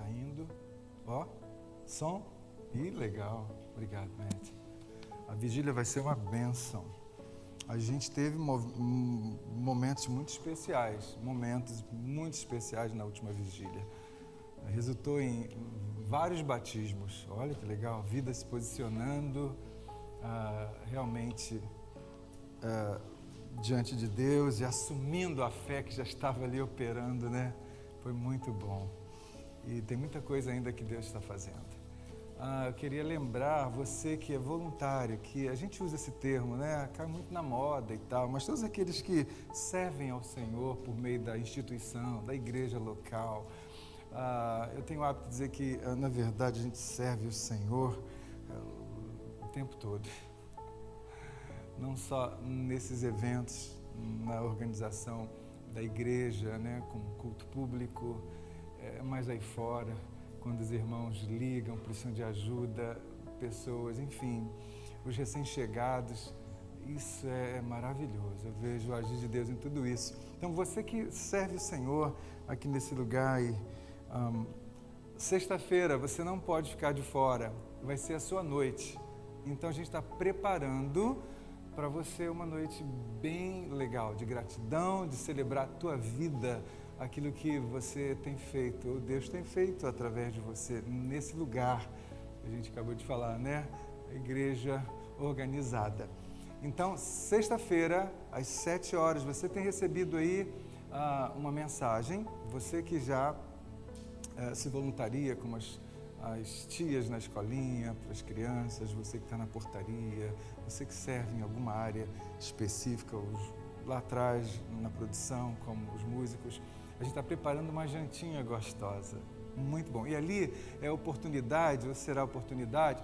tá indo. Ó, som. Ih, legal. Obrigado, Matt. A vigília vai ser uma bênção. A gente teve momentos muito especiais na última vigília. Resultou em vários batismos. Olha que legal, a vida se posicionando realmente diante de Deus e assumindo a fé que já estava ali operando, né? Foi muito bom. E tem muita coisa ainda que Deus está fazendo. Eu queria lembrar você que é voluntário, que a gente usa esse termo, né? Cai muito na moda e tal, mas todos aqueles que servem ao Senhor por meio da instituição, da igreja local. Eu tenho o hábito de dizer que, na verdade, a gente serve o Senhor o tempo todo. Não só nesses eventos, na organização da igreja, né, com culto público, mas aí fora, quando os irmãos ligam, precisam de ajuda, pessoas, enfim, os recém-chegados, isso é maravilhoso. Eu vejo o agir de Deus em tudo isso. Então, você que serve o Senhor aqui nesse lugar, sexta-feira você não pode ficar de fora, vai ser a sua noite. Então, a gente está preparando para você uma noite bem legal, de gratidão, de celebrar a tua vida, aquilo que você tem feito, ou Deus tem feito através de você, nesse lugar que a gente acabou de falar, né? A igreja organizada. Então, sexta-feira, às 7 horas, você tem recebido aí uma mensagem, você que já se voluntaria como as tias na escolinha, para as crianças, você que está na portaria, você que serve em alguma área específica, lá atrás na produção, como os músicos, a gente está preparando uma jantinha gostosa, muito bom. E ali é a oportunidade, ou será a oportunidade,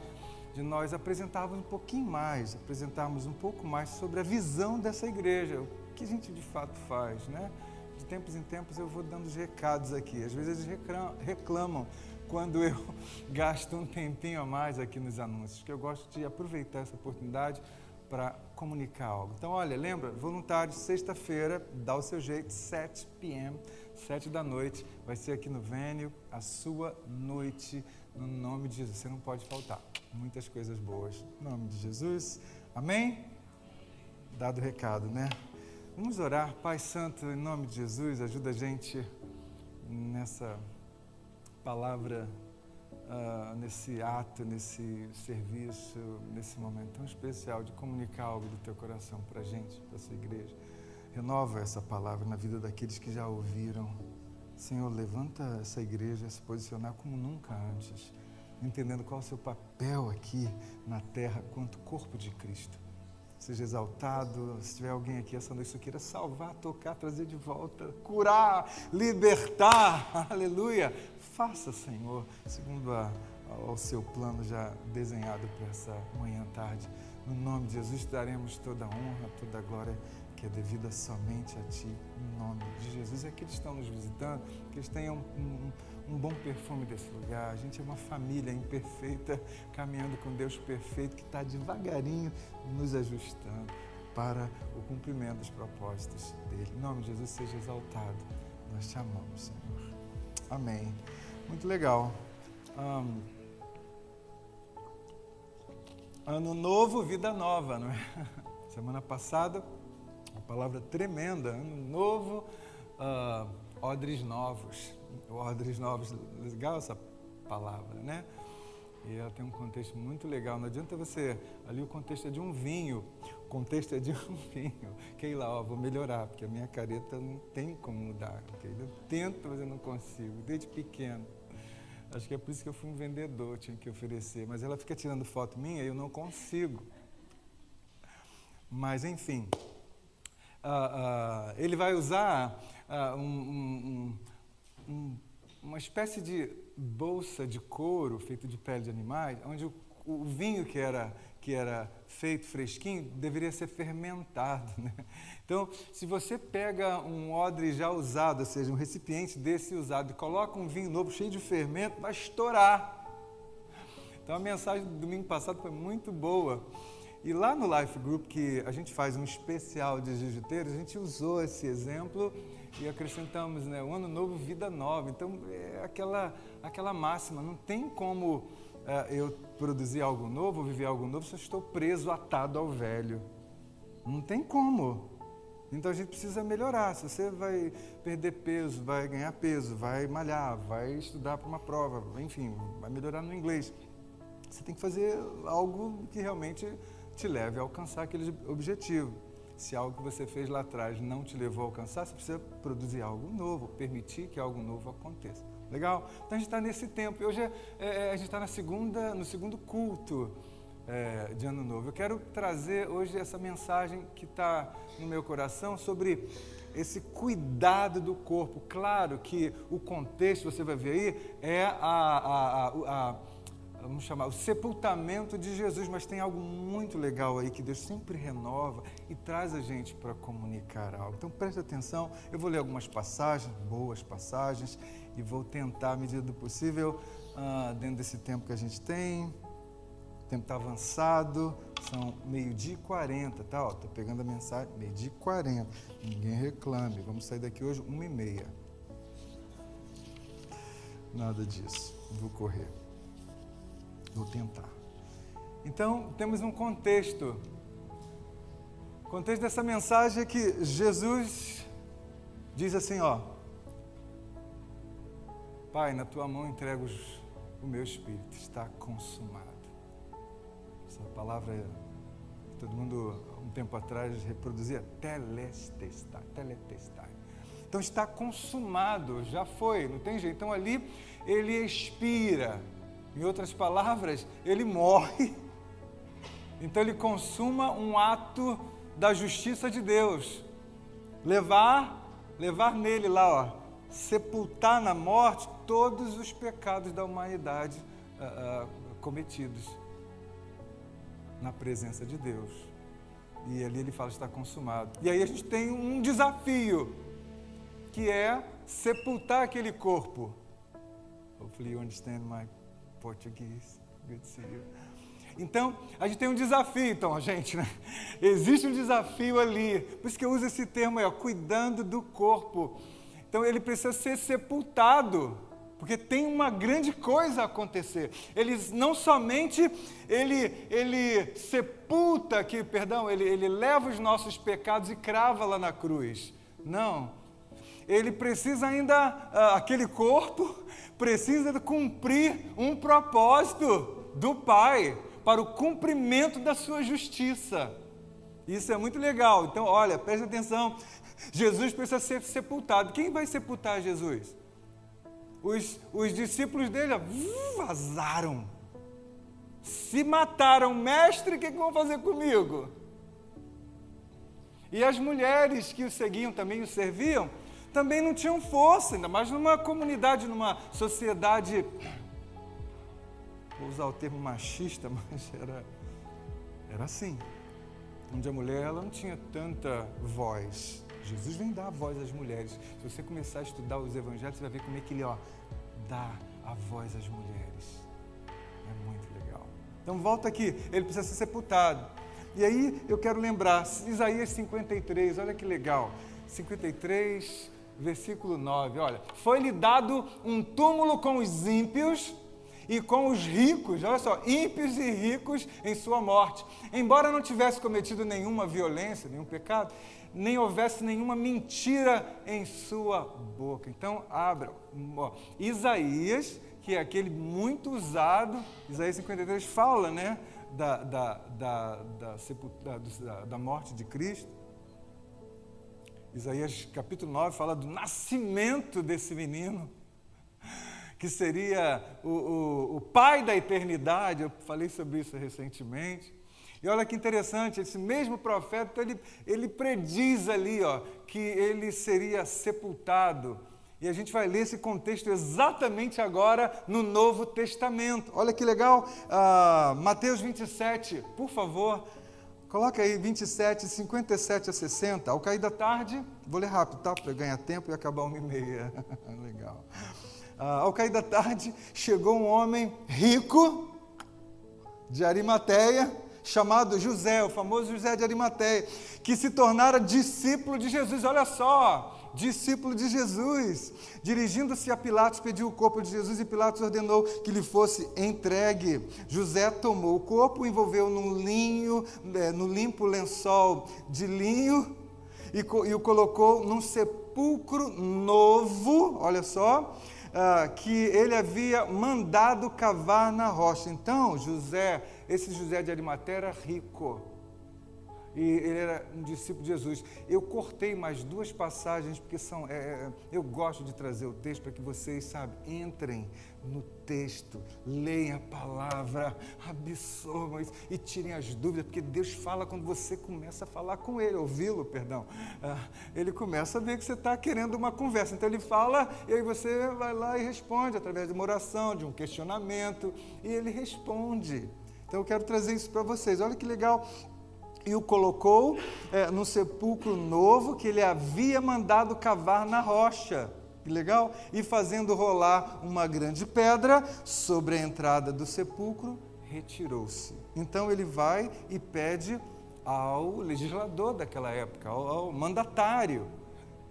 de nós apresentarmos um pouco mais sobre a visão dessa igreja, o que a gente de fato faz, né? De tempos em tempos eu vou dando os recados aqui, às vezes eles reclamam quando eu gasto um tempinho a mais aqui nos anúncios, que eu gosto de aproveitar essa oportunidade para comunicar algo. Então, olha, lembra, voluntários, sexta-feira, dá o seu jeito, 7 p.m., 7 da noite, vai ser aqui no Vênio, a sua noite, no nome de Jesus. Você não pode faltar. Muitas coisas boas. No nome de Jesus. Amém? Dado o recado, né? Vamos orar. Pai Santo, em nome de Jesus, ajuda a gente nessa palavra, nesse ato, nesse serviço, nesse momento tão especial de comunicar algo do teu coração para a gente, para essa igreja. Renova essa palavra na vida daqueles que já ouviram. Senhor, levanta essa igreja a se posicionar como nunca antes, entendendo qual é o seu papel aqui na terra quanto corpo de Cristo. Seja exaltado. Se tiver alguém aqui essa noite que queira salvar, tocar, trazer de volta, curar, libertar, aleluia, faça, Senhor, segundo ao seu plano já desenhado para essa manhã tarde. No nome de Jesus, daremos toda a honra, toda a glória que é devida somente a Ti, no nome de Jesus. É que eles estão nos visitando, que eles tenham um bom perfume desse lugar. A gente é uma família imperfeita, caminhando com Deus perfeito, que está devagarinho nos ajustando para o cumprimento dos propósitos dEle. Em nome de Jesus, seja exaltado. Nós te amamos, Senhor. Amém. Muito legal. Ano novo, vida nova, não é? Semana passada, uma palavra tremenda, ano novo, odres novos. Odres novos, legal essa palavra, né? E ela tem um contexto muito legal. Não adianta você, ali o contexto é de um vinho, Keila, vou melhorar, porque a minha careta não tem como mudar. Okay? Eu tento, mas eu não consigo, desde pequeno. Acho que é por isso que eu fui um vendedor, tinha que oferecer. Mas ela fica tirando foto minha e eu não consigo. Mas, enfim, ele vai usar uma espécie de bolsa de couro feito de pele de animais, onde o vinho que era feito fresquinho deveria ser fermentado, né? Então, se você pega um odre já usado, ou seja, um recipiente desse usado, e coloca um vinho novo cheio de fermento, vai estourar. Então, a mensagem do domingo passado foi muito boa. E lá no Life Group, que a gente faz um especial de jiu-jiteiros, a gente usou esse exemplo e acrescentamos, né, o ano novo, vida nova. Então, é aquela máxima, não tem como eu produzir algo novo, viver algo novo, se eu estou preso, atado ao velho. Não tem como. Então, a gente precisa melhorar. Se você vai perder peso, vai ganhar peso, vai malhar, vai estudar para uma prova, enfim, vai melhorar no inglês, você tem que fazer algo que realmente te leve a alcançar aquele objetivo. Se algo que você fez lá atrás não te levou a alcançar, você precisa produzir algo novo, permitir que algo novo aconteça. Legal? Então a gente está nesse tempo. Hoje a gente está no segundo culto de Ano Novo. Eu quero trazer hoje essa mensagem que está no meu coração sobre esse cuidado do corpo. Claro que o contexto, você vai ver aí, é vamos chamar, o sepultamento de Jesus, mas tem algo muito legal aí que Deus sempre renova e traz a gente para comunicar algo. Então preste atenção, eu vou ler algumas passagens, boas passagens, e vou tentar, à medida do possível, dentro desse tempo que a gente tem. O tempo está avançado, são 12h40, tá? Estou pegando a mensagem, 12h40, ninguém reclame, vamos sair daqui hoje 1h30. Nada disso, vou correr. Vou tentar. Então, temos um contexto. O contexto dessa mensagem é que Jesus diz assim, ó: Pai, na tua mão entrego o meu espírito, está consumado. Essa palavra, todo mundo, um tempo atrás, reproduzia teletestai. Então, está consumado, já foi, não tem jeito. Então, ali, ele expira. Em outras palavras, ele morre. Então ele consuma um ato da justiça de Deus. Levar nele lá, ó, sepultar na morte todos os pecados da humanidade cometidos na presença de Deus. E ali ele fala, está consumado. E aí a gente tem um desafio, que é sepultar aquele corpo. Hopefully you understand my Português, good to see you. Então, a gente tem um desafio, gente, né? Existe um desafio ali, por isso que eu uso esse termo aí, cuidando do corpo. Então, ele precisa ser sepultado, porque tem uma grande coisa a acontecer. Não somente ele sepulta aqui, ele leva os nossos pecados e crava lá na cruz. Não. Ele precisa ainda, aquele corpo, precisa cumprir um propósito do Pai para o cumprimento da sua justiça. Isso é muito legal. Então, olha, preste atenção. Jesus precisa ser sepultado. Quem vai sepultar Jesus? Os discípulos dele vazaram. Se mataram. Mestre, o que vão fazer comigo? E as mulheres que o seguiam, também o serviam, também não tinham força, ainda mais numa comunidade, numa sociedade, vou usar o termo machista, mas era assim, onde a mulher ela não tinha tanta voz. Jesus vem dar a voz às mulheres. Se você começar a estudar os evangelhos, você vai ver como é que ele dá a voz às mulheres. É muito legal. Então volta aqui, ele precisa ser sepultado. E aí eu quero lembrar, Isaías 53, olha que legal, 53, versículo 9, olha, foi-lhe dado um túmulo com os ímpios e com os ricos, olha só, ímpios e ricos em sua morte. Embora não tivesse cometido nenhuma violência, nenhum pecado, nem houvesse nenhuma mentira em sua boca. Então, abra, Isaías, que é aquele muito usado, Isaías 53 fala, né, da morte de Cristo. Isaías capítulo 9 fala do nascimento desse menino, que seria o pai da eternidade. Eu falei sobre isso recentemente. E olha que interessante, esse mesmo profeta, ele prediz ali, que ele seria sepultado. E a gente vai ler esse contexto exatamente agora no Novo Testamento. Olha que legal, Mateus 27, por favor. Coloca aí 27, 57 a 60. Ao cair da tarde, vou ler rápido, tá? Para ganhar tempo e acabar 1h30. Legal. Ao cair da tarde, chegou um homem rico de Arimateia, chamado José, o famoso José de Arimateia, que se tornara discípulo de Jesus. Olha só, discípulo de Jesus. Dirigindo-se a Pilatos, pediu o corpo de Jesus e Pilatos ordenou que lhe fosse entregue. José tomou o corpo, envolveu no limpo lençol de linho e o colocou num sepulcro novo, olha só, que ele havia mandado cavar na rocha. Então, esse José de Arimateia era rico. E ele era um discípulo de Jesus. Eu cortei mais 2 passagens, porque eu gosto de trazer o texto para que vocês, entrem no texto, leiam a palavra, absorvam isso e tirem as dúvidas, porque Deus fala quando você começa a falar com Ele, ouvi-lo, perdão. Ele começa a ver que você está querendo uma conversa. Então ele fala e aí você vai lá e responde através de uma oração, de um questionamento, e ele responde. Então eu quero trazer isso para vocês. Olha que legal. E o colocou num sepulcro novo que ele havia mandado cavar na rocha. Que legal? E fazendo rolar uma grande pedra sobre a entrada do sepulcro, retirou-se. Então ele vai e pede ao legislador daquela época, ao mandatário,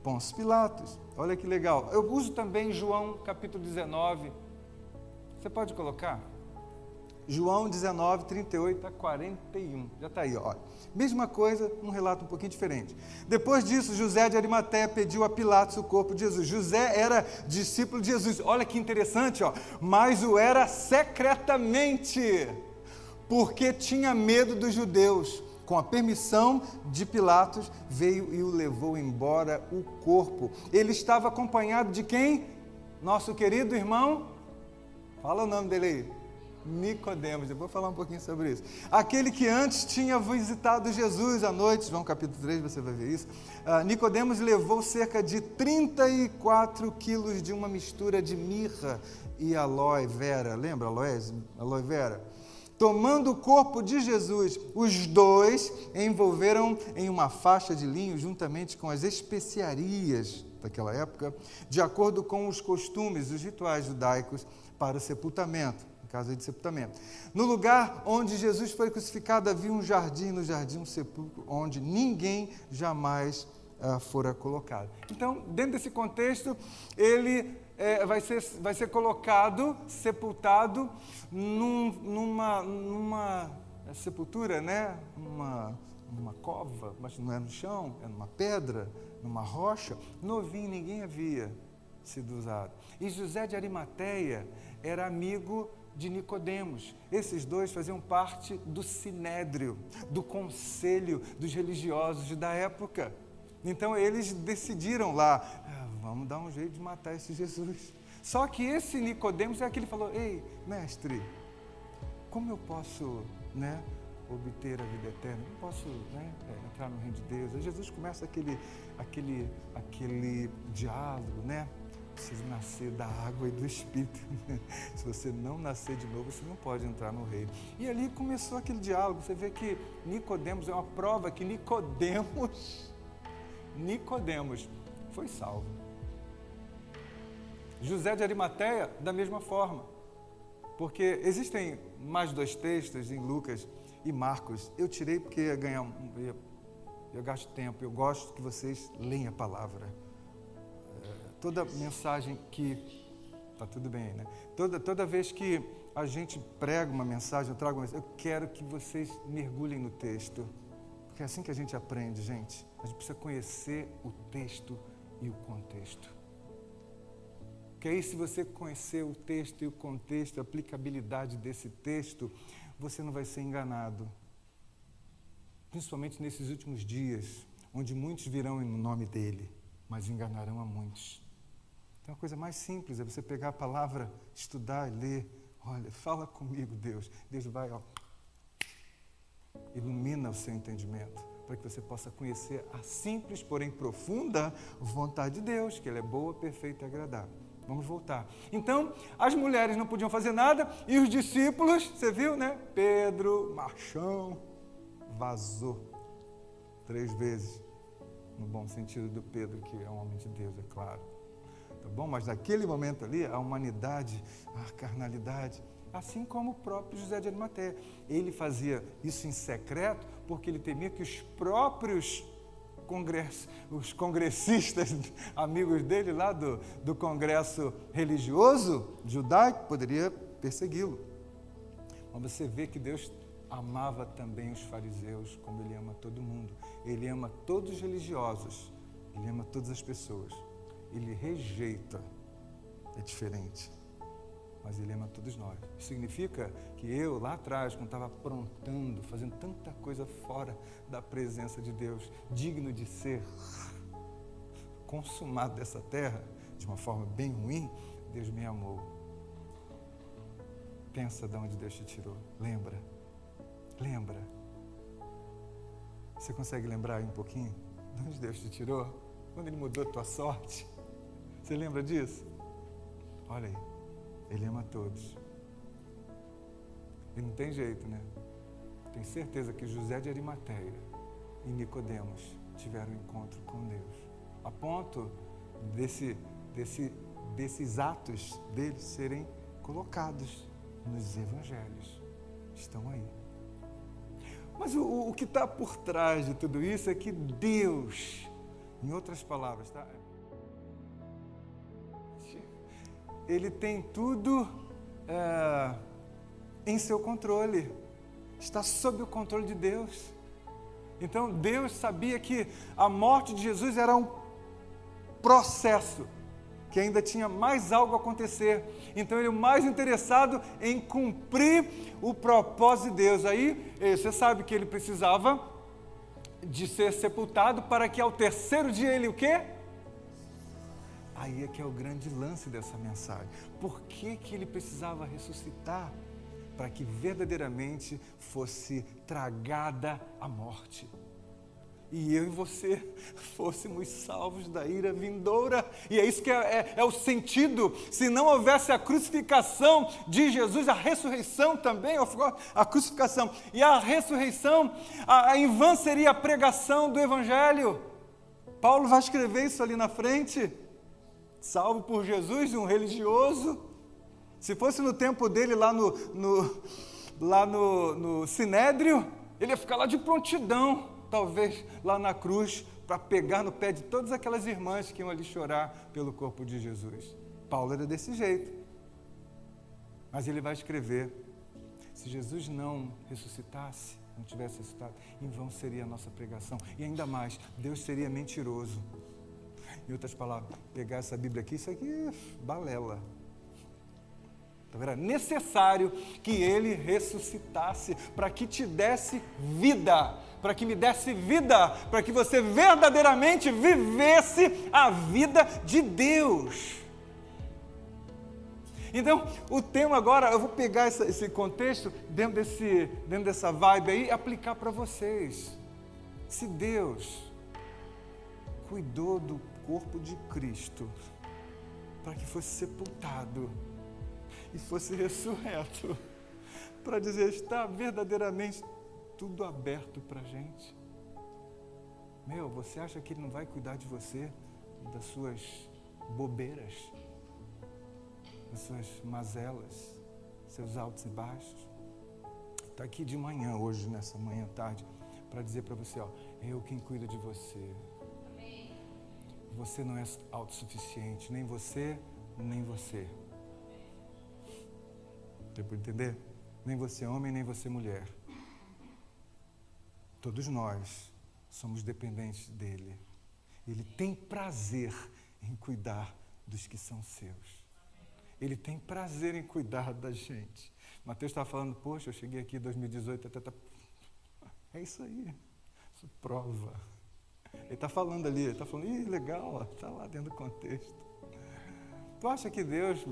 Pôncio Pilatos. Olha que legal. Eu uso também João capítulo 19. Você pode colocar? João 19, 38 a 41. Já está aí, olha. Mesma coisa, um relato um pouquinho diferente. Depois disso, José de Arimateia pediu a Pilatos o corpo de Jesus. José era discípulo de Jesus. Olha que interessante, mas o era secretamente, porque tinha medo dos judeus. Com a permissão de Pilatos, veio e o levou embora o corpo. Ele estava acompanhado de quem? Nosso querido irmão? Fala o nome dele aí. Nicodemos, eu vou falar um pouquinho sobre isso. Aquele que antes tinha visitado Jesus à noite, João capítulo 3, você vai ver isso. Nicodemos levou cerca de 34 quilos de uma mistura de mirra e aloe vera. Lembra aloe vera? Tomando o corpo de Jesus, os dois envolveram em uma faixa de linho juntamente com as especiarias daquela época, de acordo com os costumes, os rituais judaicos para o sepultamento. Casa de sepultamento. No lugar onde Jesus foi crucificado havia um jardim, no jardim um sepulcro onde ninguém jamais fora colocado. Então, dentro desse contexto, ele vai ser colocado, sepultado numa sepultura, né? Numa cova, mas não é no chão, é numa pedra, numa rocha, novinho, ninguém havia sido usado. E José de Arimateia era amigo de Nicodemos. Esses dois faziam parte do sinédrio, do conselho dos religiosos da época. Então eles decidiram lá, vamos dar um jeito de matar esse Jesus. Só que esse Nicodemos é aquele que falou, ei, mestre, como eu posso, obter a vida eterna? Eu posso, entrar no reino de Deus? Aí Jesus começa aquele diálogo, Precisa nascer da água e do Espírito. Se você não nascer de novo, você não pode entrar no reino. E ali começou aquele diálogo. Você vê que Nicodemos é uma prova que Nicodemos foi salvo. José de Arimateia, da mesma forma. Porque existem mais 2 textos em Lucas e Marcos. Eu tirei porque eu gasto tempo. Eu gosto que vocês leiam a palavra. Toda mensagem que... Está tudo bem, né? Toda vez que a gente prega uma mensagem, eu quero que vocês mergulhem no texto. Porque é assim que a gente aprende, gente. A gente precisa conhecer o texto e o contexto. Porque aí, se você conhecer o texto e o contexto, a aplicabilidade desse texto, você não vai ser enganado. Principalmente nesses últimos dias, onde muitos virão no nome dele, mas enganarão a muitos. Então, a coisa mais simples é você pegar a palavra, estudar e ler. Olha, fala comigo, Deus. Deus vai, ilumina o seu entendimento, para que você possa conhecer a simples, porém profunda vontade de Deus, que ela é boa, perfeita e agradável. Vamos voltar. Então, as mulheres não podiam fazer nada e os discípulos, você viu, Pedro, machão, vazou 3 vezes, no bom sentido do Pedro, que é um homem de Deus, é claro. Tá bom? Mas naquele momento ali, a humanidade, a carnalidade, assim como o próprio José de Arimateia. Ele fazia isso em secreto porque ele temia que os próprios os congressistas, amigos dele lá do congresso religioso judaico, poderia persegui-lo. Mas você vê que Deus amava também os fariseus, como Ele ama todo mundo. Ele ama todos os religiosos, Ele ama todas as pessoas. Ele rejeita, é diferente, mas Ele ama todos nós. Isso significa que eu, lá atrás, quando estava aprontando, fazendo tanta coisa fora da presença de Deus, digno de ser consumado dessa terra, de uma forma bem ruim, Deus me amou. Pensa de onde Deus te tirou. Lembra. Você consegue lembrar aí um pouquinho de onde Deus te tirou? Quando Ele mudou a tua sorte? Você lembra disso? Olha aí, Ele ama todos. E não tem jeito, né? Tenho certeza que José de Arimateia e Nicodemos tiveram um encontro com Deus, a ponto desses atos deles serem colocados nos evangelhos. Estão aí. Mas o que está por trás de tudo isso é que Deus, em outras palavras, tá? Ele tem tudo em seu controle. Está sob o controle de Deus. Então Deus sabia que a morte de Jesus era um processo, que ainda tinha mais algo a acontecer. Então ele é o mais interessado em cumprir o propósito de Deus. Aí você sabe que ele precisava de ser sepultado para que ao terceiro dia ele o quê? Aí é que é o grande lance dessa mensagem. Por que ele precisava ressuscitar? Para que verdadeiramente fosse tragada a morte. E eu e você fôssemos salvos da ira vindoura. E é isso que é o sentido. Se não houvesse a crucificação de Jesus, a ressurreição também, a crucificação e a ressurreição, em vão seria a pregação do Evangelho. Paulo vai escrever isso ali na frente. Salvo por Jesus, um religioso. Se fosse no tempo dele lá no Sinédrio, ele ia ficar lá de prontidão, talvez lá na cruz, para pegar no pé de todas aquelas irmãs que iam ali chorar pelo corpo de Jesus. Paulo era desse jeito. Mas ele vai escrever, se Jesus não ressuscitasse, não tivesse ressuscitado, em vão seria a nossa pregação. E ainda mais, Deus seria mentiroso. Em outras palavras, pegar essa Bíblia aqui, isso aqui é balela. Então, era necessário que ele ressuscitasse para que te desse vida, para que me desse vida, para que você verdadeiramente vivesse a vida de Deus. Então, o tema agora, eu vou pegar esse contexto dentro dessa vibe aí e aplicar para vocês. Se Deus cuidou do corpo de Cristo para que fosse sepultado e fosse ressurreto, para dizer, está verdadeiramente tudo aberto para a gente. Você acha que Ele não vai cuidar de você, das suas bobeiras, das suas mazelas, seus altos e baixos? Está aqui de manhã, hoje, nessa manhã tarde, para dizer para você, eu quem cuido de você. Você não é autossuficiente, nem você, nem você. Deu para entender? Nem você homem, nem você mulher. Todos nós somos dependentes dele. Ele tem prazer em cuidar dos que são seus. Ele tem prazer em cuidar da gente. Mateus estava falando, poxa, eu cheguei aqui em 2018, é isso aí, isso prova. Ele está falando ali, ele está falando, legal, está lá dentro do contexto. Tu acha que Deus,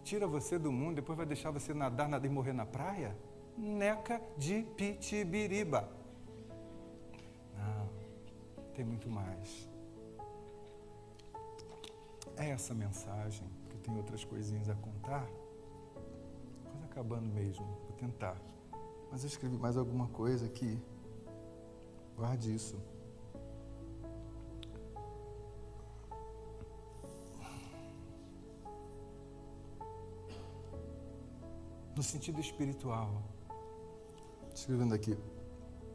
tira você do mundo, depois vai deixar você nadar e morrer na praia? Neca de pitibiriba. Não, tem muito mais. É essa mensagem, que tem outras coisinhas a contar. Quase acabando mesmo, vou tentar. Mas eu escrevi mais alguma coisa aqui. Guarde isso. No sentido espiritual, escrevendo aqui,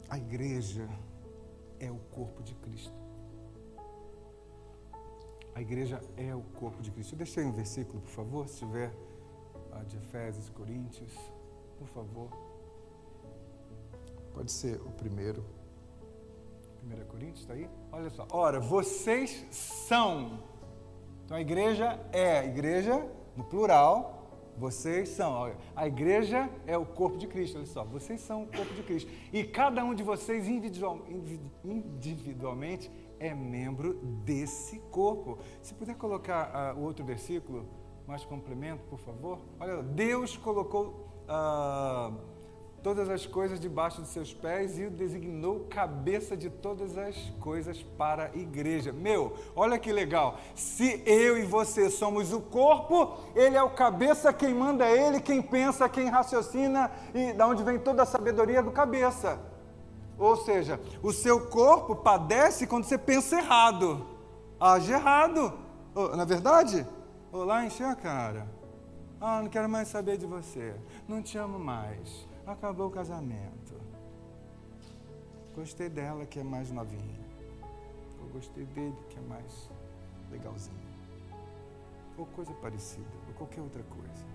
a igreja é o corpo de Cristo. A igreja é o corpo de Cristo. Eu deixei um versículo, por favor, se tiver, de Efésios, Coríntios, por favor. Pode ser o primeiro. 1 Coríntios, está aí? Olha só. Ora, vocês são. Então a igreja no plural, vocês são. A igreja é o corpo de Cristo, olha só. Vocês são o corpo de Cristo. E cada um de vocês individualmente é membro desse corpo. Se puder colocar o outro versículo, mais complemento, por favor. Olha, Deus colocou todas as coisas debaixo de seus pés e o designou cabeça de todas as coisas para a igreja. Olha que legal. Se eu e você somos o corpo, ele é o cabeça, quem manda é ele, quem pensa, quem raciocina, e da onde vem toda a sabedoria do cabeça. Ou seja, o seu corpo padece quando você pensa errado, age errado. Na verdade, lá encher a cara. Não quero mais saber de você, não te amo mais. Acabou o casamento. Gostei dela, que é mais novinha. Eu gostei dele, que é mais legalzinho. Ou coisa parecida, ou qualquer outra coisa.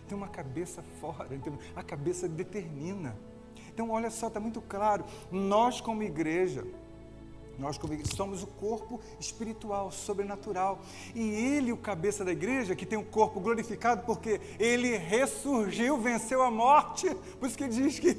Tem uma cabeça fora, entendeu? A cabeça determina. Então, olha só, está muito claro. Nós como igreja, somos o corpo espiritual, sobrenatural. E ele, o cabeça da igreja, que tem um corpo glorificado, porque ele ressurgiu, venceu a morte. Por isso que ele diz que,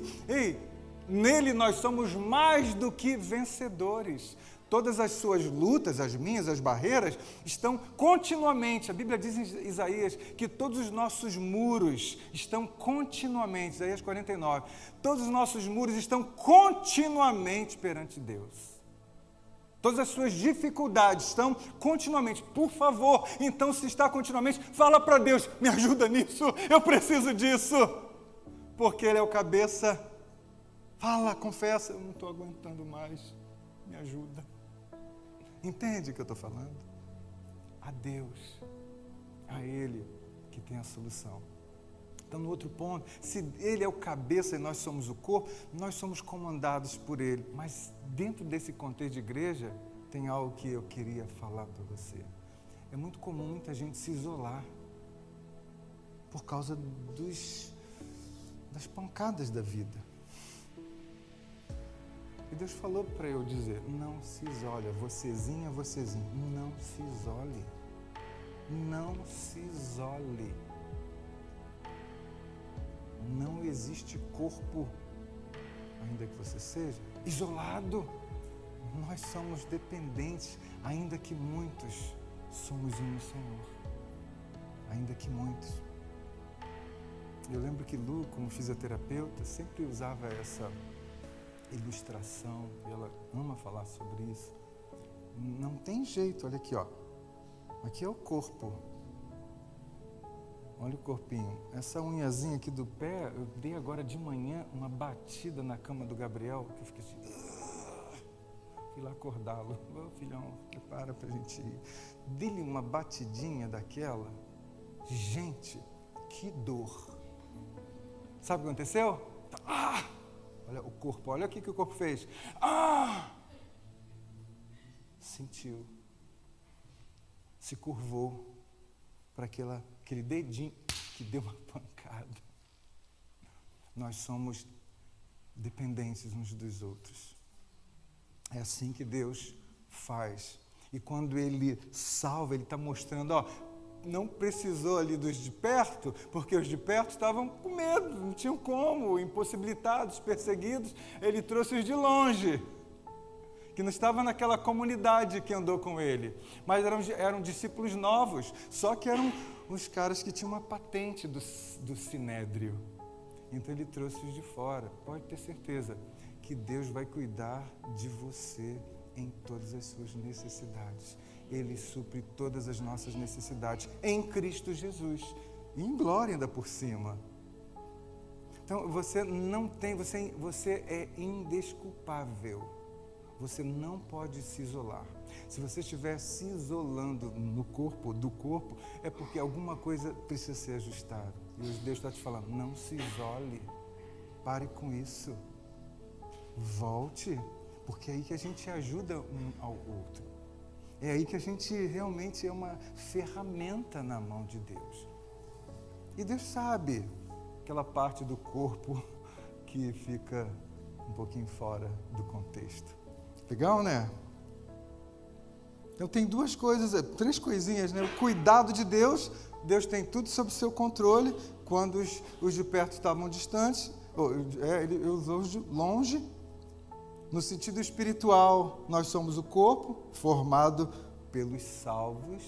nele nós somos mais do que vencedores. Todas as suas lutas, as minhas, as barreiras, estão continuamente, a Bíblia diz em Isaías, que todos os nossos muros estão continuamente, Isaías 49, todos os nossos muros estão continuamente perante Deus. Todas as suas dificuldades estão continuamente. Por favor, então se está continuamente, fala para Deus, me ajuda nisso, eu preciso disso. Porque Ele é o cabeça. Fala, confessa, eu não estou aguentando mais, me ajuda. Entende o que eu estou falando? A Deus, a Ele que tem a solução. Então, no outro ponto, se Ele é o cabeça e nós somos o corpo, nós somos comandados por Ele. Mas dentro desse contexto de igreja, tem algo que eu queria falar para você. É muito comum muita gente se isolar por causa das pancadas da vida. E Deus falou para eu dizer, não se isole, vocêzinha, não se isole. Não se isole. Não existe corpo, ainda que você seja, isolado. Nós somos dependentes, ainda que muitos somos um no Senhor. Ainda que muitos. Eu lembro que Lu, como fisioterapeuta, sempre usava essa ilustração, e ela ama falar sobre isso. Não tem jeito, olha aqui, ó. Aqui é o corpo. Olha o corpinho. Essa unhazinha aqui do pé, eu dei agora de manhã uma batida na cama do Gabriel, que eu fiquei assim... Fui lá acordá-lo. Filhão, prepara pra gente ir. Dei-lhe uma batidinha daquela. Gente, que dor. Sabe o que aconteceu? Olha o corpo, olha o que o corpo fez. Sentiu. Se curvou para aquele dedinho que deu uma pancada. Nós somos dependentes uns dos outros. É assim que Deus faz. E quando Ele salva, Ele está mostrando, não precisou ali dos de perto, porque os de perto estavam com medo, não tinham como, impossibilitados, perseguidos. Ele trouxe os de longe, que não estavam naquela comunidade que andou com ele, mas eram discípulos novos, só que eram os caras que tinham uma patente do Sinédrio. Então ele trouxe os de fora. Pode ter certeza que Deus vai cuidar de você em todas as suas necessidades. Ele supre todas as nossas necessidades em Cristo Jesus, e em glória ainda por cima. Então você é indesculpável. Você não pode se isolar. Se você estiver se isolando do corpo, é porque alguma coisa precisa ser ajustada. E Deus está te falando, não se isole, pare com isso, volte, porque é aí que a gente ajuda um ao outro. É aí que a gente realmente é uma ferramenta na mão de Deus. E Deus sabe aquela parte do corpo que fica um pouquinho fora do contexto. Legal, né? Então tem três coisinhas, né? O cuidado de Deus, Deus tem tudo sob seu controle. Quando os de perto estavam distantes, os longe. No sentido espiritual, nós somos o corpo formado pelos salvos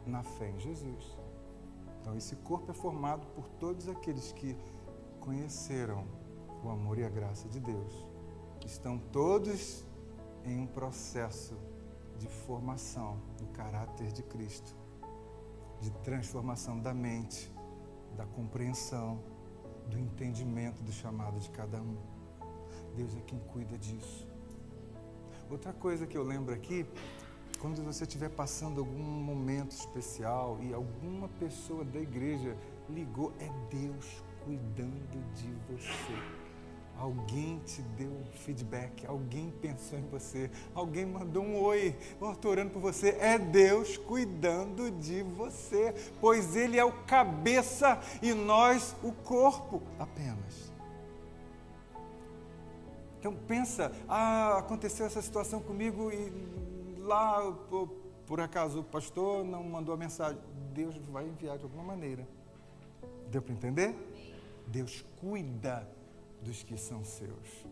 na fé em Jesus. Então esse corpo é formado por todos aqueles que conheceram o amor e a graça de Deus. Estão todos em um processo de formação do caráter de Cristo, de transformação da mente, da compreensão, do entendimento do chamado de cada um. Deus é quem cuida disso. Outra coisa que eu lembro aqui, quando você estiver passando algum momento especial e alguma pessoa da igreja ligou, é Deus cuidando de você. Alguém te deu feedback, alguém pensou em você, alguém mandou um oi, estou orando por você. É Deus cuidando de você, pois Ele é o cabeça e nós o corpo apenas. Então pensa, aconteceu essa situação comigo e lá, por acaso, o pastor não mandou a mensagem. Deus vai enviar de alguma maneira. Deu para entender? Deus cuida dos que são seus.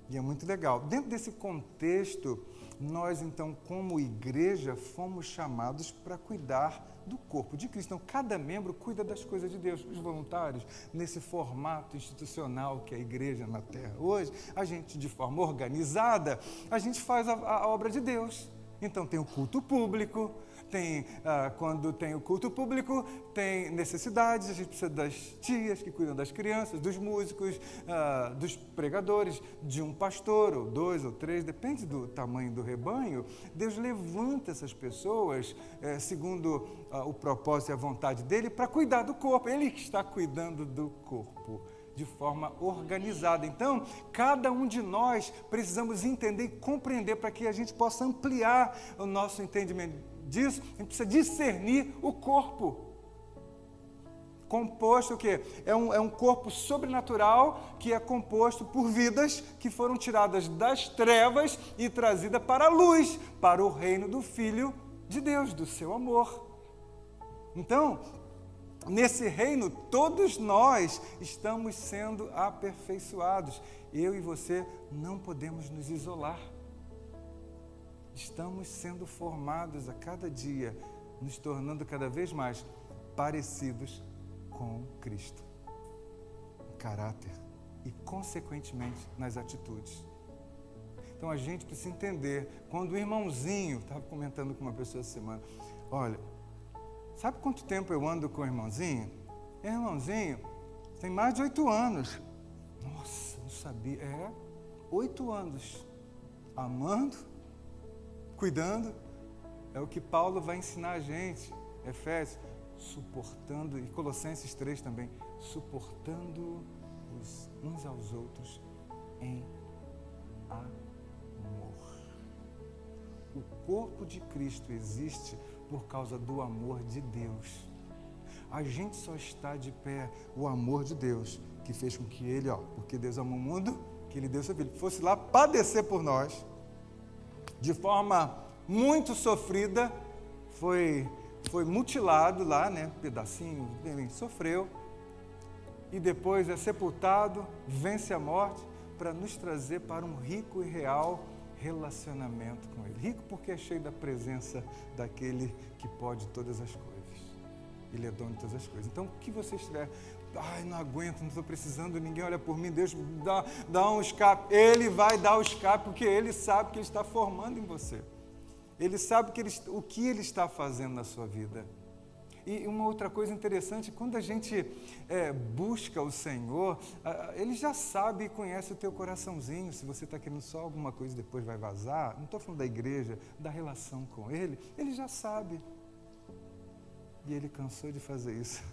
E é muito legal. Dentro desse contexto, nós então, como igreja, fomos chamados para cuidar do corpo de Cristo. Então, cada membro cuida das coisas de Deus. Os voluntários, nesse formato institucional que é a igreja na Terra hoje, a gente, de forma organizada, a gente faz a obra de Deus. Então, tem o culto público, quando tem o culto público, tem necessidades, a gente precisa das tias que cuidam das crianças, dos músicos, dos pregadores, de um pastor, ou 2 ou 3, depende do tamanho do rebanho. Deus levanta essas pessoas, segundo o propósito e a vontade dele, para cuidar do corpo. Ele que está cuidando do corpo de forma organizada. Então, cada um de nós precisamos entender e compreender para que a gente possa ampliar o nosso entendimento disso. A gente precisa discernir o corpo. Composto o quê? É um corpo sobrenatural que é composto por vidas que foram tiradas das trevas e trazidas para a luz, para o reino do Filho de Deus, do seu amor. Então, nesse reino, todos nós estamos sendo aperfeiçoados. Eu e você não podemos nos isolar. Estamos sendo formados a cada dia, nos tornando cada vez mais parecidos com Cristo. No caráter e, consequentemente, nas atitudes. Então, a gente precisa entender, quando o irmãozinho, estava comentando com uma pessoa essa semana, olha, sabe quanto tempo eu ando com o irmãozinho? Irmãozinho tem mais de 8 anos. Nossa, não sabia. 8 anos. Amando, cuidando. É o que Paulo vai ensinar a gente. Efésios, suportando, e Colossenses 3 também. Suportando uns aos outros em amor. O corpo de Cristo existe por causa do amor de Deus. A gente só está de pé, o amor de Deus, que fez com que Ele, porque Deus amou o mundo, que Ele deu seu Filho, fosse lá padecer por nós, de forma muito sofrida, foi mutilado lá, pedacinho, ele sofreu, e depois é sepultado, vence a morte, para nos trazer para um rico e real relacionamento com Ele. Rico porque é cheio da presença daquele que pode todas as coisas. Ele é dono de todas as coisas. Então, o que você estiver, não aguento, não estou precisando, ninguém olha por mim, Deus dá um escape. Ele vai dar o escape porque Ele sabe que Ele está formando em você. Ele sabe o que Ele está fazendo na sua vida. E uma outra coisa interessante, quando a gente busca o Senhor, Ele já sabe e conhece o teu coraçãozinho. Se você está querendo só alguma coisa e depois vai vazar, não estou falando da igreja, da relação com Ele, Ele já sabe. E Ele cansou de fazer isso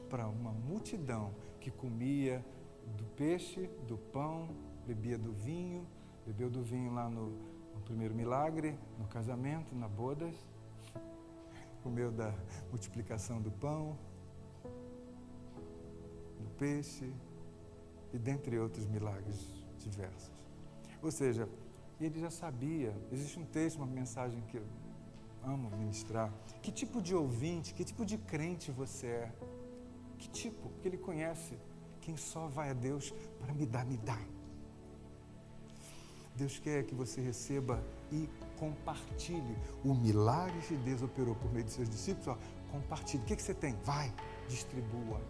para uma multidão que comia do peixe, do pão, bebia do vinho, bebeu do vinho lá O primeiro milagre no casamento, na bodas, comeu da multiplicação do pão, do peixe e dentre outros milagres diversos. Ou seja, ele já sabia, existe um texto, uma mensagem que eu amo ministrar, que tipo de ouvinte, que tipo de crente você é, que tipo, porque ele conhece quem só vai a Deus para me dar. Deus quer que você receba e compartilhe o milagre que Deus operou por meio de seus discípulos. Ó, compartilhe. O que você tem? Vai, distribua.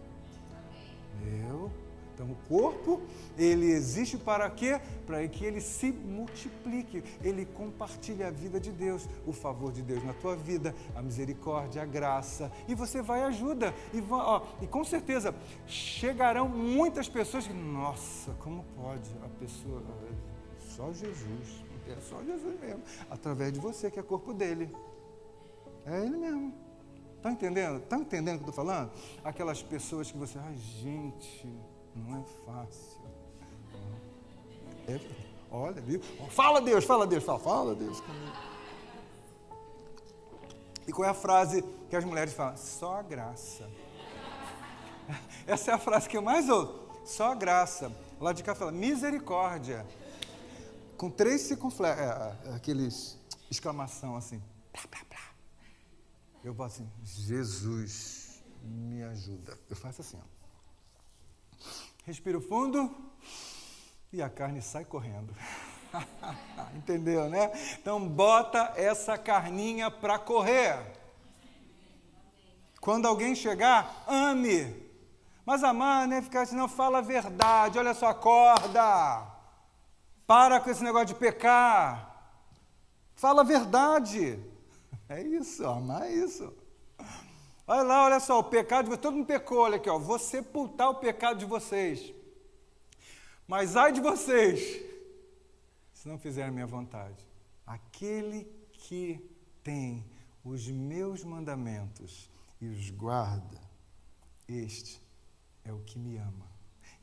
Então o corpo, ele existe para quê? Para que ele se multiplique, ele compartilhe a vida de Deus, o favor de Deus na tua vida, a misericórdia, a graça, e você vai e ajuda, e com certeza chegarão muitas pessoas que, nossa, como pode a pessoa, só Jesus, é só Jesus mesmo, através de você que é corpo dele, é ele mesmo. Está entendendo? Está entendendo o que eu estou falando? Aquelas pessoas que você, ai gente, não é fácil. Olha, viu? Fala Deus comigo. E qual é a frase que as mulheres falam? Só a graça. Essa é a frase que eu mais ouço. Só a graça. Lá de cá fala, misericórdia. Com 3 circunflexos, aqueles exclamação assim. Plá, plá, plá. Eu falo assim, Jesus, me ajuda. Eu faço assim, ó. Respiro fundo e a carne sai correndo. Entendeu, né? Então, bota essa carninha para correr. Quando alguém chegar, ame. Mas amar, né? Ficar assim, não, fala a verdade. Olha só, acorda. Para com esse negócio de pecar. Fala a verdade. É isso, amar é isso. Olha lá, olha só, o pecado de vocês, todo mundo pecou, olha aqui, ó, vou sepultar o pecado de vocês. Mas ai de vocês, se não fizerem a minha vontade. Aquele que tem os meus mandamentos e os guarda, este é o que me ama.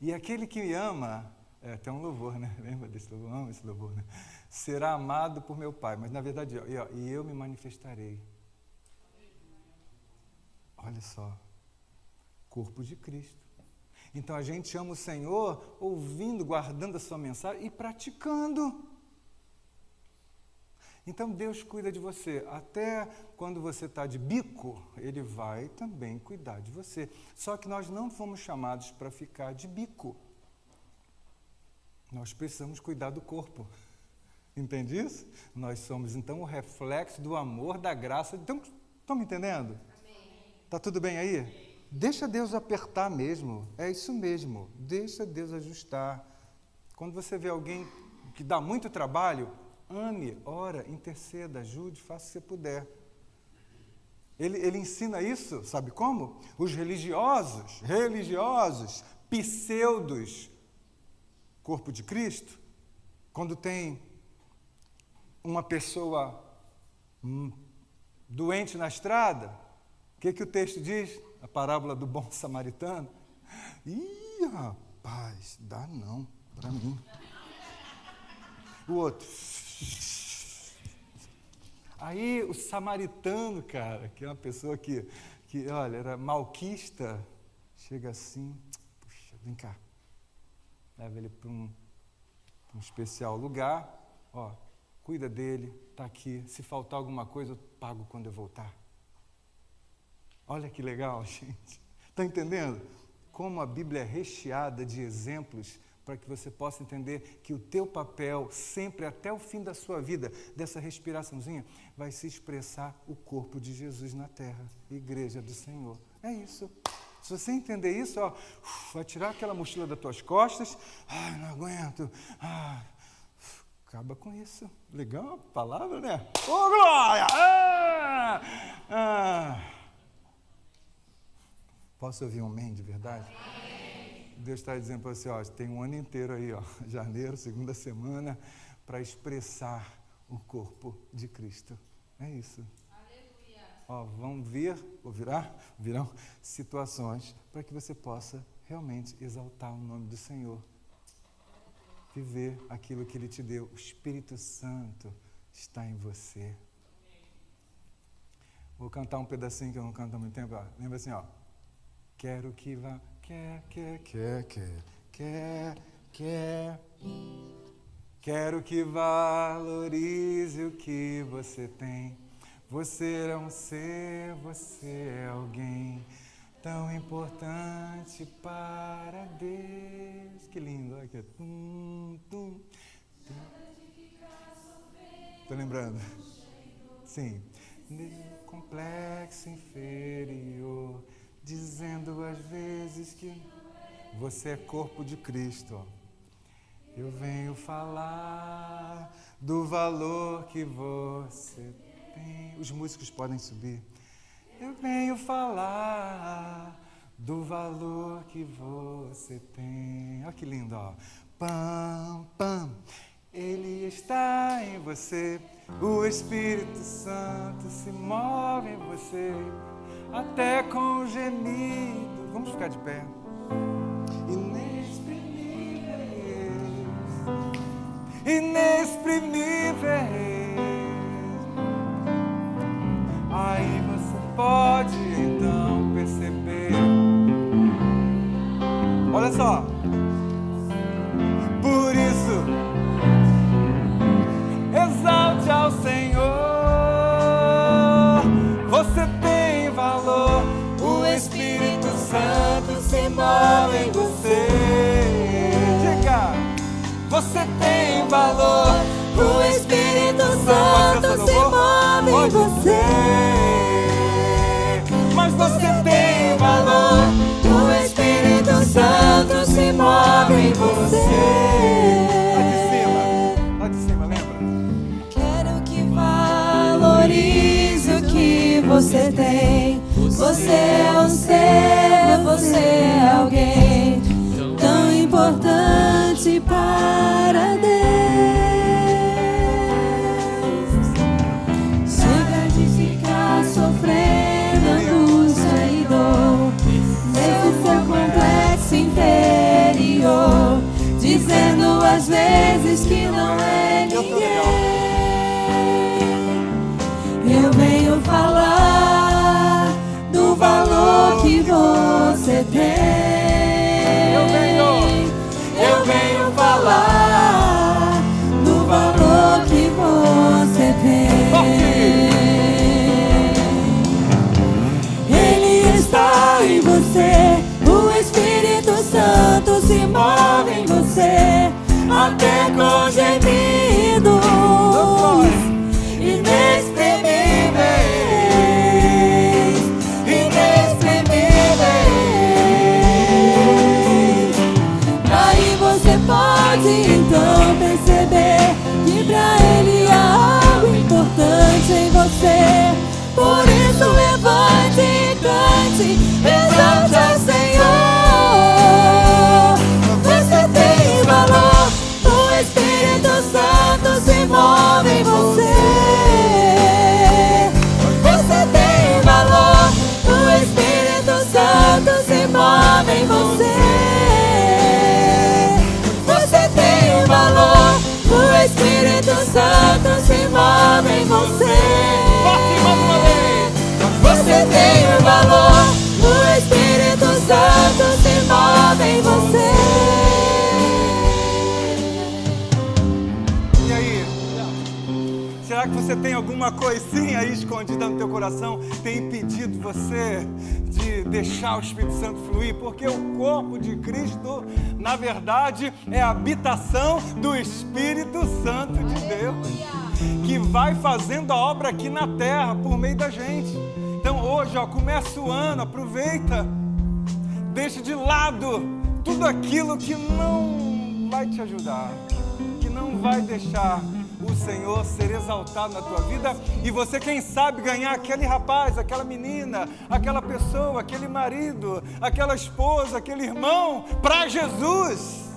E aquele que me ama, é até um louvor, né? Lembra desse louvor? Amo esse louvor, né? Será amado por meu Pai. Mas na verdade, e eu me manifestarei. Olha só, corpo de Cristo. Então a gente ama o Senhor ouvindo, guardando a sua mensagem e praticando. Então Deus cuida de você. Até quando você está de bico, Ele vai também cuidar de você. Só que nós não fomos chamados para ficar de bico. Nós precisamos cuidar do corpo. Entende isso? Nós somos então o reflexo do amor, da graça. Então, estão me entendendo? Tá tudo bem aí? Deixa Deus apertar mesmo, é isso mesmo, deixa Deus ajustar. Quando você vê alguém que dá muito trabalho, ame, ora, interceda, ajude, faça o que você puder. Ele ensina isso, sabe como? Os religiosos, pseudos, corpo de Cristo, quando tem uma pessoa doente na estrada, o que o texto diz? A parábola do bom samaritano. Ih, rapaz, dá não, para mim. O outro. Aí o samaritano, cara, que é uma pessoa que olha, era malquista, chega assim, puxa, vem cá. Leva ele para um especial lugar, ó, cuida dele, está aqui. Se faltar alguma coisa, eu pago quando eu voltar. Olha que legal, gente. Está entendendo? Como a Bíblia é recheada de exemplos para que você possa entender que o teu papel, sempre até o fim da sua vida, dessa respiraçãozinha, vai se expressar o corpo de Jesus na terra, Igreja do Senhor. É isso. Se você entender isso, ó, vai tirar aquela mochila das tuas costas. Ai, não aguento. Acaba com isso. Legal a palavra, né? Ô, glória! Posso ouvir um amém de verdade? Amém. Deus está dizendo para você, ó, tem um ano inteiro aí, ó, janeiro, segunda semana, para expressar o corpo de Cristo. É isso. Aleluia. Ó, virão situações para que você possa realmente exaltar o nome do Senhor. Viver aquilo que Ele te deu, o Espírito Santo está em você. Vou cantar um pedacinho que eu não canto há muito tempo. Ó. Lembra assim, ó. Quero que vá, quer. Quero que valorize o que você tem. Você é um ser, você é alguém tão importante para Deus. Que lindo, olha aqui. Tô lembrando. Sim. Complexo inferior, dizendo às vezes que você é corpo de Cristo. Eu venho falar do valor que você tem. Os músicos podem subir. Eu venho falar do valor que você tem. Olha que lindo, ó. Pam, pam. Ele está em você. O Espírito Santo se move em você. Até com gemido. Vamos ficar de pé. Inexprimíveis. Aí você pode então perceber. Olha só. Por isso, exalte ao Senhor. Você tem valor. O Espírito Santo se move em você. Diga. Você tem valor, o Espírito Santo se move em você. Mas você tem valor, o Espírito Santo se move em você. Lá de cima, lembra? Quero que valorize o que você tem. Você é um ser, você é alguém tão importante para Deus. Chega de ficar sofrendo angústia e dor, nesse seu complexo inferior, dizendo às vezes que não é ninguém. Eu venho falar do valor que você tem. Eu venho falar do valor que você tem. Ele está em você. O Espírito Santo se move em você. Até com gemidos inexprimíveis. Aí você pode então perceber que pra Ele há algo importante em você. Por isso levante e cante, exalte ao Senhor. Você tem valor, o Espírito Santo se move em você. Você tem valor, o Espírito Santo se move em você. Valor, o Espírito Santo se move em você. Você tem o valor, o Espírito Santo se move em você. E aí? Será que você tem alguma coisinha aí escondida no teu coração? Tem impedido você de deixar o Espírito Santo fluir? Porque o corpo de Cristo, na verdade, é a habitação do Espírito Santo de Deus, que vai fazendo a obra aqui na terra por meio da gente. Então hoje, ó, começa o ano, aproveita, deixa de lado tudo aquilo que não vai te ajudar, que não vai deixar o Senhor ser exaltado na tua vida, e você, quem sabe, ganhar aquele rapaz, aquela menina, aquela pessoa, aquele marido, aquela esposa, aquele irmão, para Jesus.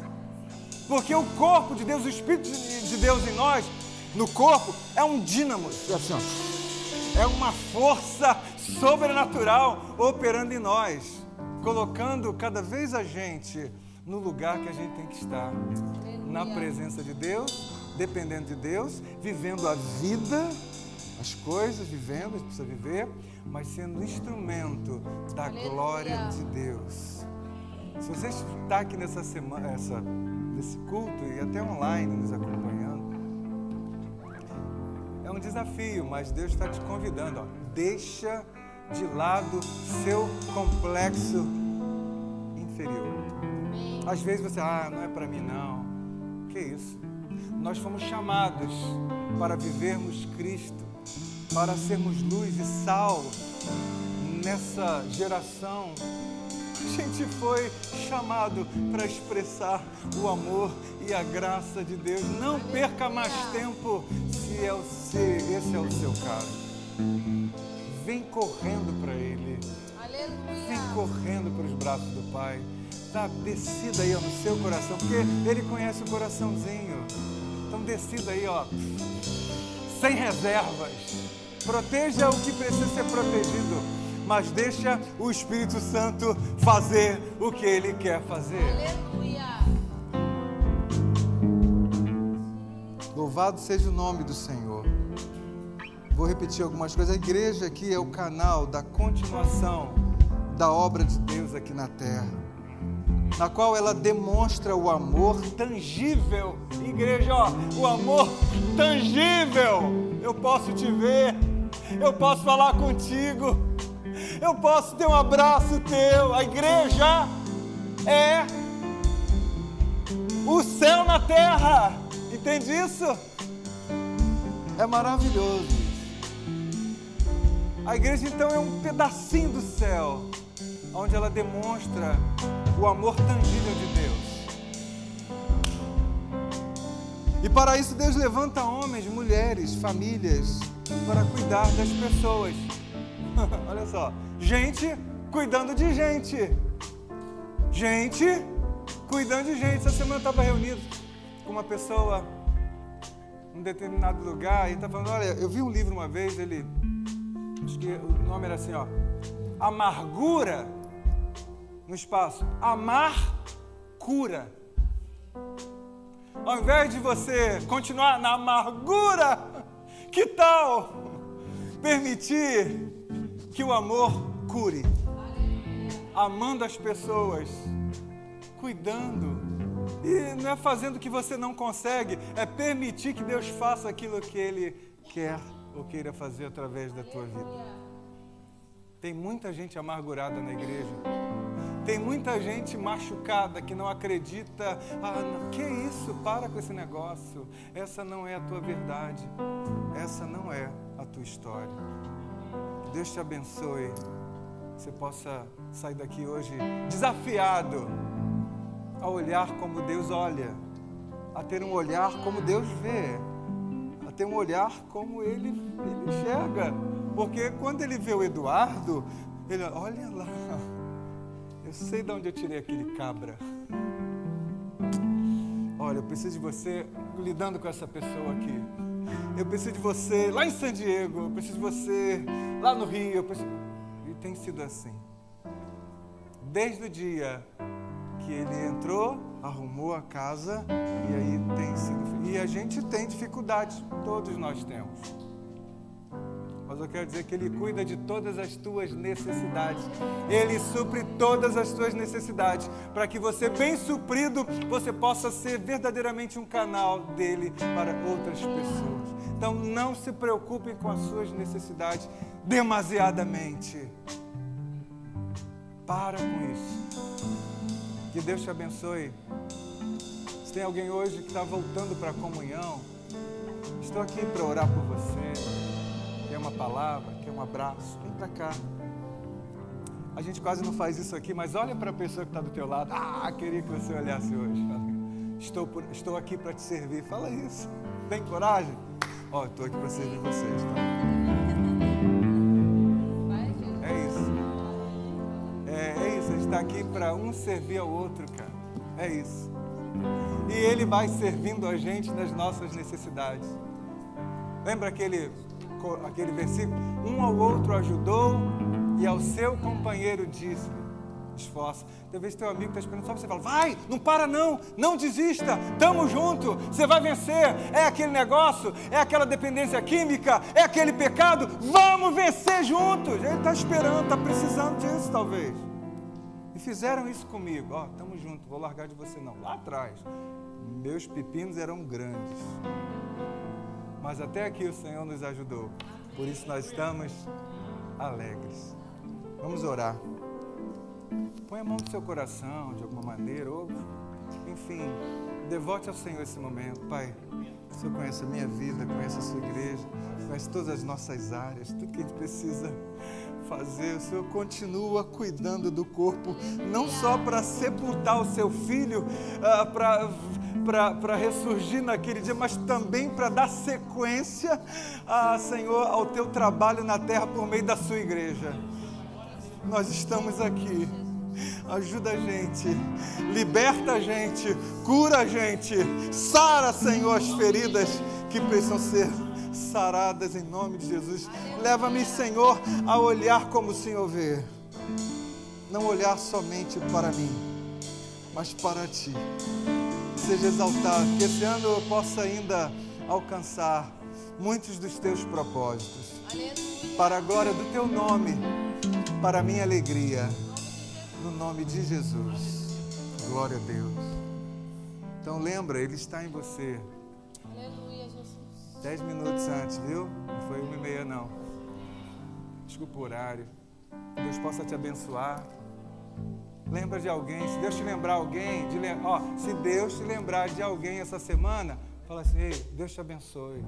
Porque o corpo de Deus, o Espírito de Deus em nós, no corpo, é um dínamo, assim, ó, é uma força sobrenatural operando em nós, colocando cada vez a gente no lugar que a gente tem que estar, na presença de Deus, dependendo de Deus, vivendo a vida, as coisas, vivendo, a gente precisa viver, mas sendo instrumento da glória de Deus. Se você está aqui nessa semana, nesse culto e até online nos acompanhando, é um desafio, mas Deus está te convidando. Ó, deixa de lado seu complexo inferior. Às vezes você, não é para mim não. Que isso? Nós fomos chamados para vivermos Cristo, para sermos luz e sal nessa geração. A gente foi chamado para expressar o amor e a graça de Deus. Não perca mais tempo se esse é o seu caso. Vem correndo para Ele. Vem correndo para os braços do Pai. Tá, decida aí no seu coração, porque Ele conhece o coraçãozinho. Então decida aí, sem reservas. Proteja o que precisa ser protegido, mas deixa o Espírito Santo fazer o que Ele quer fazer. Aleluia. Louvado seja o nome do Senhor. Vou repetir algumas coisas. A igreja aqui é o canal da continuação da obra de Deus aqui na terra, na qual ela demonstra o amor tangível. Igreja, o amor tangível. Eu posso te ver, eu posso falar contigo, eu posso ter um abraço teu. A igreja é o céu na terra. Entende isso? É maravilhoso. A igreja então é um pedacinho do céu, onde ela demonstra o amor tangível de Deus. E para isso Deus levanta homens, mulheres, famílias, para cuidar das pessoas. Olha só, gente cuidando de gente. Gente cuidando de gente. Essa semana eu estava reunido com uma pessoa em um determinado lugar e está falando, olha, eu vi um livro uma vez, acho que o nome era assim, Amargura no espaço. Amar cura. Ao invés de você continuar na amargura, que tal permitir que o amor cure? Amando as pessoas, cuidando. E não é fazendo o que você não consegue, é permitir que Deus faça aquilo que Ele quer ou queira fazer através da tua vida. Tem muita gente amargurada na igreja. Tem muita gente machucada que não acredita. Não, que isso? Para com esse negócio. Essa não é a tua verdade. Essa não é a tua história. Que Deus te abençoe. Que você possa sair daqui hoje desafiado a olhar como Deus olha, a ter um olhar como Deus vê, a ter um olhar como Ele enxerga. Porque quando Ele vê o Eduardo, Ele olha lá, eu sei de onde eu tirei aquele cabra. Olha, eu preciso de você lidando com essa pessoa aqui. Eu preciso de você lá em San Diego, eu preciso de você lá no Rio. E tem sido assim. Desde o dia que ele entrou, arrumou a casa, e aí tem sido... E a gente tem dificuldades, todos nós temos. Mas eu quero dizer que Ele cuida de todas as tuas necessidades. Ele supre todas as tuas necessidades, para que você, bem suprido, você possa ser verdadeiramente um canal dEle para outras pessoas. Então não se preocupem com as suas necessidades demasiadamente. Para com isso. Que Deus te abençoe. Se tem alguém hoje que está voltando para a comunhão, estou aqui para orar por você. Quer uma palavra, quer um abraço, vem para cá. A gente quase não faz isso aqui, mas olha para a pessoa que está do teu lado. Queria que você olhasse hoje. Estou aqui para te servir. Fala isso. Tem coragem? Estou aqui para servir vocês. Tá? É isso. É isso. A gente está aqui para um servir ao outro, cara. É isso. E Ele vai servindo a gente nas nossas necessidades. Lembra aquele versículo? Um ao outro ajudou e ao seu companheiro disse. esforça. Talvez teu amigo está esperando só você falar, vai, não para não, não desista, tamo junto, você vai vencer. É aquele negócio, é aquela dependência química, é aquele pecado, vamos vencer juntos. Ele está esperando, está precisando disso talvez. E fizeram isso comigo, ó, tamo junto, vou largar de você não. Lá atrás, meus pepinos eram grandes, mas até aqui o Senhor nos ajudou, por isso nós estamos alegres. Vamos orar. Põe a mão no seu coração, de alguma maneira, ou, enfim, devote ao Senhor esse momento. Pai, o Senhor conhece a minha vida, conhece a sua igreja, conhece todas as nossas áreas, tudo que a gente precisa fazer. O Senhor continua cuidando do corpo, não só para sepultar o seu filho, para ressurgir naquele dia, mas também para dar sequência, Senhor, ao teu trabalho na terra por meio da sua igreja. Nós estamos aqui, ajuda a gente, liberta a gente, cura a gente, sara, Senhor, as feridas que precisam ser saradas em nome de Jesus. Leva-me, Senhor, a olhar como o Senhor vê, não olhar somente para mim, mas para Ti. Seja exaltado, que esse ano eu possa ainda alcançar muitos dos Teus propósitos, para a glória do Teu nome, para a minha alegria, no nome de Jesus. Glória a Deus. Então lembra, Ele está em você. Aleluia, Jesus. 10 minutos antes, viu? Não foi 1h30 não. Desculpa o horário. Deus possa te abençoar. Lembra de alguém, se Deus te lembrar alguém, se Deus te lembrar de alguém essa semana, fala assim, ei, Deus te abençoe.